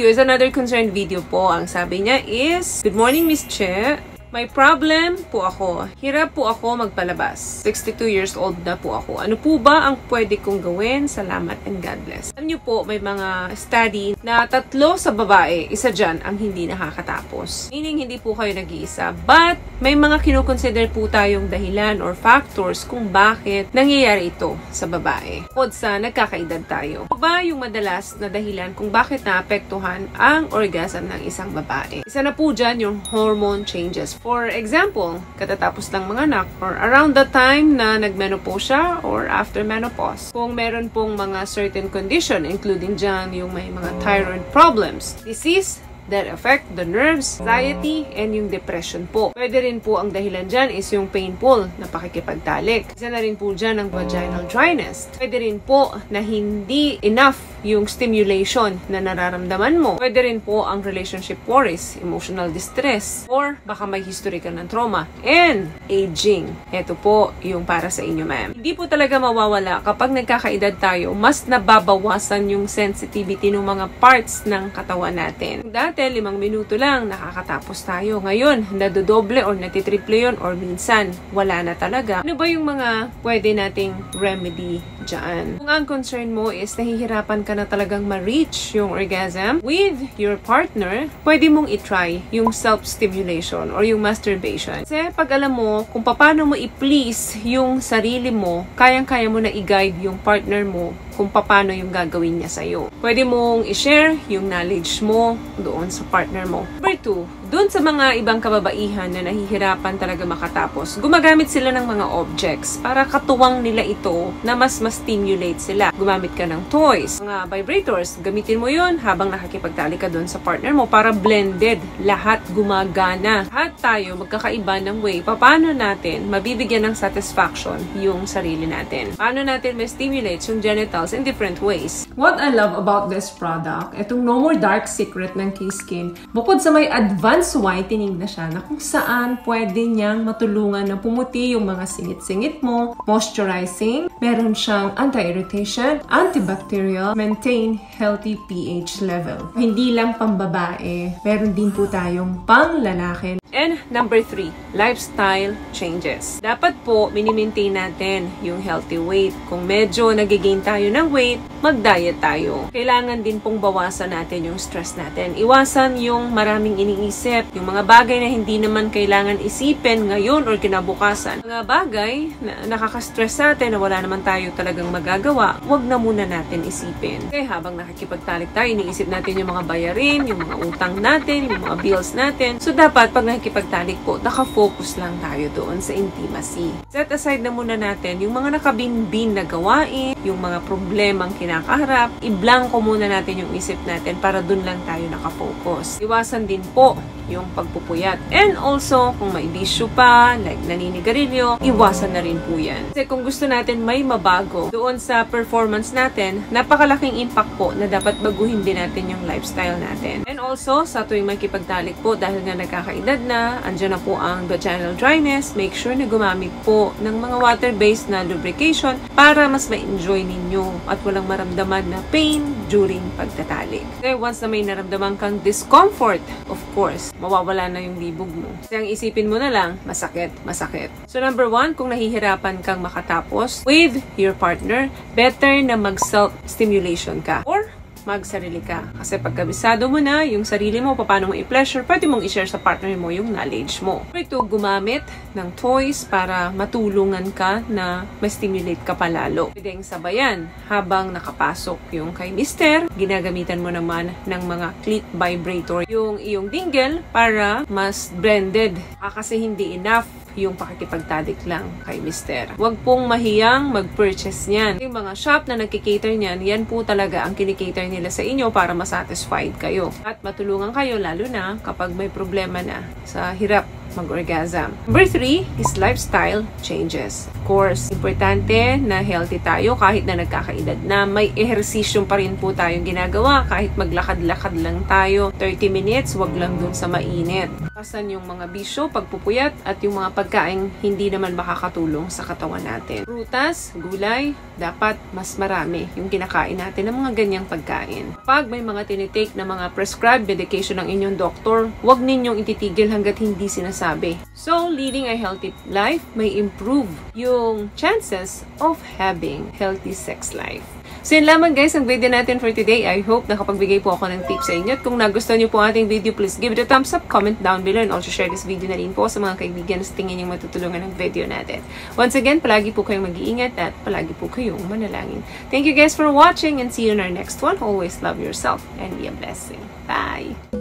video is another concerned video po. Ang sabi niya is, "Good morning, Miss Che. May problem po ako. Hirap po ako magpalabas. 62 years old na po ako. Ano po ba ang pwede kong gawin? Salamat and God bless." Alam niyo po, may mga study na 3 sa babae, isa dyan ang hindi nakakatapos. Meaning, hindi po kayo nag-iisa. But, may mga kinukonsider po tayong dahilan or factors kung bakit nangyayari ito sa babae. Bukod sa nagkakaedad tayo. Ano ba yung madalas na dahilan kung bakit naapektuhan ang orgasm ng isang babae? Isa na po dyan yung hormone changes. For example, katatapos lang manganak or around the time na nagmenopause siya or after menopause. Kung meron pong mga certain condition, including dyan yung may mga thyroid problems, disease that affect the nerves, anxiety, and yung depression po. Pwede rin po ang dahilan dyan is yung painful na pakikipagtalik. Isa na rin po dyan ang vaginal dryness. Pwede rin po na hindi enough yung stimulation na nararamdaman mo. Pwede rin po ang relationship worries, emotional distress, or baka may history ka ng trauma, and aging. Ito po yung para sa inyo, ma'am. Hindi po talaga mawawala kapag nagkakaedad tayo, mas nababawasan yung sensitivity ng mga parts ng katawan natin. Dati, 5 minuto lang, nakakatapos tayo. Ngayon, nadodoble or natitriple yun, or minsan, wala na talaga. Ano ba yung mga pwede nating remedy dyan? Kung ang concern mo is nahihirapan ka na talagang ma-reach yung orgasm with your partner, pwede mong i-try yung self-stimulation or yung masturbation. Kasi pag alam mo kung paano mo i-please yung sarili mo, kayang-kaya mo na i-guide yung partner mo kung paano yung gagawin niya sa'yo. Pwede mong i-share yung knowledge mo doon sa partner mo. Number 2, doon sa mga ibang kababaihan na nahihirapan talaga makatapos, gumagamit sila ng mga objects para katuwang nila ito na mas stimulate sila. Gumamit ka ng toys, mga vibrators, gamitin mo yun habang nakikipagtali ka doon sa partner mo para blended, lahat gumagana. Lahat tayo magkakaiba ng way paano natin mabibigyan ng satisfaction yung sarili natin. Paano natin ma-stimulate yung genitals in different ways. What I love about this product, itong No More Dark Secret ng K-Skin, bukod sa may advanced whitening na siya na kung saan pwede niyang matulungan na pumuti yung mga singit-singit mo, moisturizing, meron siyang anti-irritation, antibacterial, maintain healthy pH level. Hindi lang pambabae, meron din po tayong pang-lalaki. And number 3, lifestyle changes. Dapat po, mini-maintain natin yung healthy weight. Kung medyo nagigain tayo ng weight, mag-diet tayo. Kailangan din pong bawasan natin yung stress natin. Iwasan yung maraming iniisip, yung mga bagay na hindi naman kailangan isipin ngayon or kinabukasan. Mga bagay na nakaka-stress natin na wala naman tayo talagang magagawa, wag na muna natin isipin. Kaya habang nakikipagtalik tayo, iniisip natin yung mga bayarin, yung mga utang natin, yung mga bills natin. So dapat pag nakikipagtalik po, nakafocus lang tayo doon sa intimacy. Set aside na muna natin yung mga nakabinbin na gawain, yung mga problemang kinakaharap, i-blanko muna natin yung isip natin para doon lang tayo nakafocus. Iwasan din po yung pagpupuyat. And also, kung may bisyo pa, like naninigarilyo, iwasan na rin po yan. Kasi kung gusto natin may mabago doon sa performance natin, napakalaking impact po na dapat baguhin din natin yung lifestyle natin. And also, sa tuwing makipagtalik po, dahil nga nagkakaedad na, andyan na po ang vaginal dryness, make sure na gumamit po ng mga water-based na lubrication para mas ma-enjoy ninyo at walang maramdaman na pain during pagtatalik. Kasi once na may naramdaman kang discomfort, of course, mawawala na yung libog mo. Kasi ang isipin mo na lang, masakit, masakit. So number 1, kung nahihirapan kang makatapos with your partner, better na mag-self-stimulation ka. Or magsarili ka. Kasi pagkabisado mo na yung sarili mo, paano mo i-pleasure, pwede mong i-share sa partner mo yung knowledge mo. Ito, gumamit ng toys para matulungan ka na ma-stimulate ka palalo. Pwedeng sabayan habang nakapasok yung kay mister, ginagamitan mo naman ng mga clip vibrator yung iyong dingle para mas blended. Kasi hindi enough yung pakikipagtalik lang kay mister. Huwag pong mahiyang mag-purchase niyan. Yung mga shop na nagkikater niyan, yan po talaga ang kinikater nila sa inyo para masatisfied kayo. At matulungan kayo lalo na kapag may problema na sa hirap mag-orgasm. Number 3 is lifestyle changes. Of course, importante na healthy tayo kahit na nagkakaedad na. May ehersisyo pa rin po tayong ginagawa kahit maglakad-lakad lang tayo. 30 minutes, wag lang dun sa mainit. Pasan yung mga bisyo, pagpupuyat, at yung mga pagkain hindi naman makakatulong sa katawan natin. Prutas, gulay, dapat mas marami yung kinakain natin ng mga ganyang pagkain. Pag may mga tinitake na mga prescribed medication ng inyong doktor, huwag ninyong ititigil hanggat hindi sinasabi. So, leading a healthy life may improve yung chances of having healthy sex life. So yun lamang guys ang video natin for today. I hope nakapagbigay po ako ng tips sa inyo. At kung nagustuhan niyo po ating video, please give it a thumbs up, comment down below, and also share this video na rin po sa mga kaibigan sa tingin yung matutulungan ng video natin. Once again, palagi po kayong mag-iingat at palagi po kayong manalangin. Thank you guys for watching and see you in our next one. Always love yourself and be a blessing. Bye!